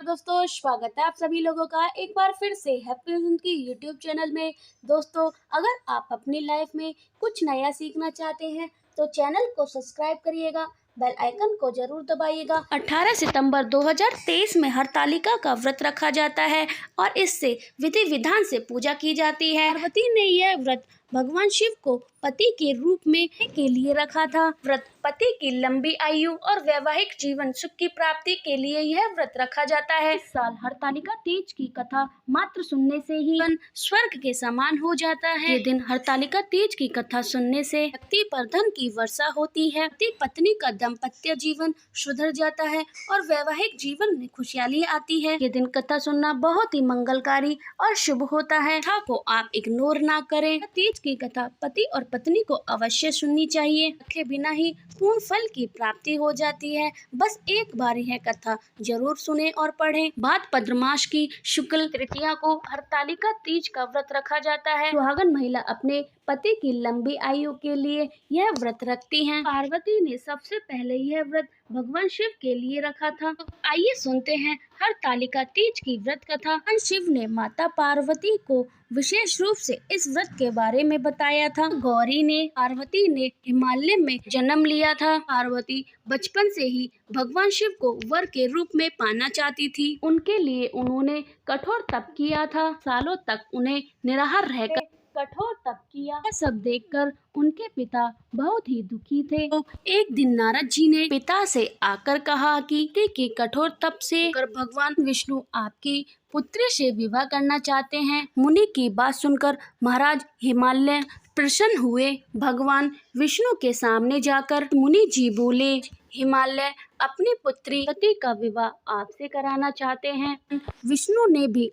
दोस्तों, स्वागत है आप सभी लोगों का एक बार फिर से हैप्पी जिंदगी यूट्यूब चैनल में। दोस्तों, अगर आप अपनी लाइफ में कुछ नया सीखना चाहते हैं तो चैनल को सब्सक्राइब करिएगा, बेल आइकन को जरूर दबाइएगा। 18 सितंबर 2023 में हरतालिका का व्रत रखा जाता है और इससे विधि विधान से पूजा की जाती है। पार्वती ने यह व्रत भगवान शिव को पति के रूप में के लिए रखा था। व्रत पति की लंबी आयु और वैवाहिक जीवन सुख की प्राप्ति के लिए यह व्रत रखा जाता है। इस साल हरतालिका तीज की कथा मात्र सुनने से ही मन स्वर्ग के समान हो जाता है। ये दिन हरतालिका तीज की कथा सुनने से व्यक्ति पर धन की वर्षा होती है, पति पत्नी का दाम्पत्य जीवन सुधर जाता है और वैवाहिक जीवन में खुशहाली आती है। ये दिन कथा सुनना बहुत ही मंगलकारी और शुभ होता है। कथा को आप इग्नोर ना करें। तीज की कथा पति और पत्नी को अवश्य सुननी चाहिए, रखे बिना ही पूर्ण फल की प्राप्ति हो जाती है। बस एक बार यह कथा जरूर सुने और पढ़ें। भाद्रपद मास की शुक्ल तृतीया को हरतालिका तीज का व्रत रखा जाता है। सुहागन महिला अपने पति की लंबी आयु के लिए यह व्रत रखती हैं। पार्वती ने सबसे पहले यह व्रत भगवान शिव के लिए रखा था। तो आइए सुनते हैं हरतालिका तीज की व्रत कथा। भगवान शिव ने माता पार्वती को विशेष रूप से इस व्रत के बारे में बताया था। पार्वती ने हिमालय में जन्म लिया था। पार्वती बचपन से ही भगवान शिव को वर के रूप में पाना चाहती थी। उनके लिए उन्होंने कठोर तप किया था। सालों तक उन्हें निराहार रहकर कठोर तप किया। यह सब देखकर उनके पिता बहुत ही दुखी थे। तो एक दिन नारद जी ने पिता से आकर कहा कि के कठोर तप से भगवान विष्णु आपकी पुत्री से विवाह करना चाहते हैं। मुनि की बात सुनकर महाराज हिमालय प्रसन्न हुए। भगवान विष्णु के सामने जाकर मुनि जी बोले, हिमालय अपनी पुत्री सती का विवाह आपसे कराना चाहते हैं। विष्णु ने भी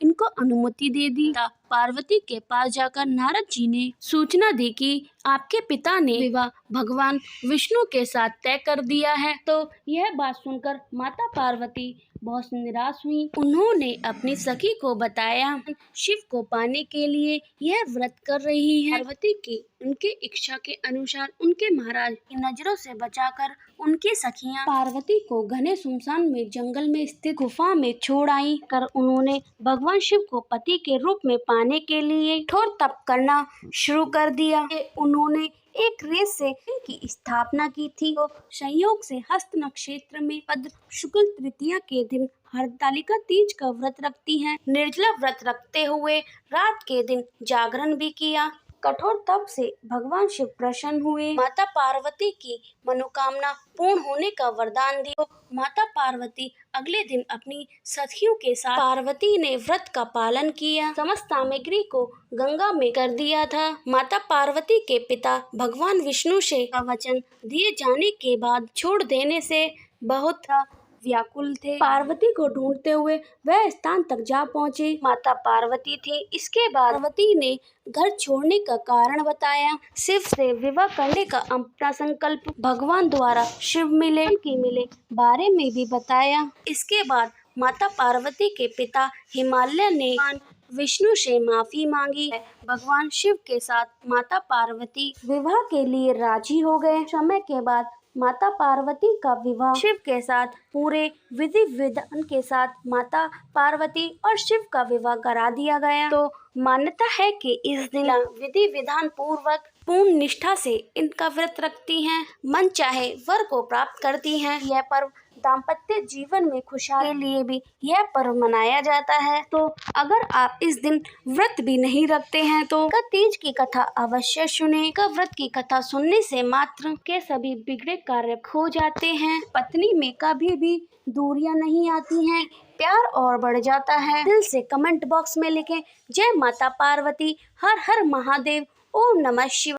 इनको अनुमति दे दी। पार्वती के पास जाकर नारद जी ने सूचना दी कि आपके पिता ने विवाह भगवान विष्णु के साथ तय कर दिया है। तो यह बात सुनकर माता पार्वती बहुत निराश हुई। उन्होंने अपनी सखी को बताया शिव को पाने के लिए यह व्रत कर रही है। पार्वती की उनके इच्छा के अनुसार उनके महाराज की नजरों से बचाकर उनकी सखियां पार्वती को घने सुनसान में जंगल में स्थित गुफा में छोड़ आई कर उन्होंने भगवान शिव को पति के रूप में पाने के लिए कठोर तप करना शुरू कर दिया। उन्होंने एक रेत से की स्थापना की थी। तो संयोग से हस्त नक्षत्र में भद्र शुक्ल तृतीया के दिन हरतालिका तीज का व्रत रखती हैं। निर्जला व्रत रखते हुए रात के दिन जागरण भी किया। कठोर तप से भगवान शिव प्रसन्न हुए। माता पार्वती की मनोकामना पूर्ण होने का वरदान दिया। माता पार्वती अगले दिन अपनी सखियों के साथ पार्वती ने व्रत का पालन किया। समस्त सामग्री को गंगा में कर दिया था। माता पार्वती के पिता भगवान विष्णु से वचन दिए जाने के बाद छोड़ देने से बहुत व्याकुल थे। पार्वती को ढूंढते हुए वह स्थान तक जा पहुँचे। माता पार्वती थी। इसके बाद पार्वती ने घर छोड़ने का कारण बताया। शिव से विवाह करने का अपना संकल्प भगवान द्वारा शिव मिले बारे में भी बताया। इसके बाद माता पार्वती के पिता हिमालय ने विष्णु से माफी मांगी। भगवान शिव के साथ माता पार्वती विवाह के लिए राजी हो गए। समय के बाद माता पार्वती का विवाह शिव के साथ पूरे विधि विधान के साथ माता पार्वती और शिव का विवाह करा दिया गया। तो मान्यता है कि इस दिन विधि विधान पूर्वक पूर्ण निष्ठा से इनका व्रत रखती हैं, मन चाहे वर को प्राप्त करती हैं। यह पर्व दाम्पत्य जीवन में खुशहाली के लिए भी यह पर्व मनाया जाता है। तो अगर आप इस दिन व्रत भी नहीं रखते हैं तो तीज की कथा अवश्य सुने। व्रत की कथा सुनने से मात्र के सभी बिगड़े कार्य खो जाते हैं। पत्नी में कभी भी दूरियां नहीं आती हैं, प्यार और बढ़ जाता है। दिल से कमेंट बॉक्स में लिखें जय माता पार्वती, हर हर महादेव, ओम नमः शिवाय।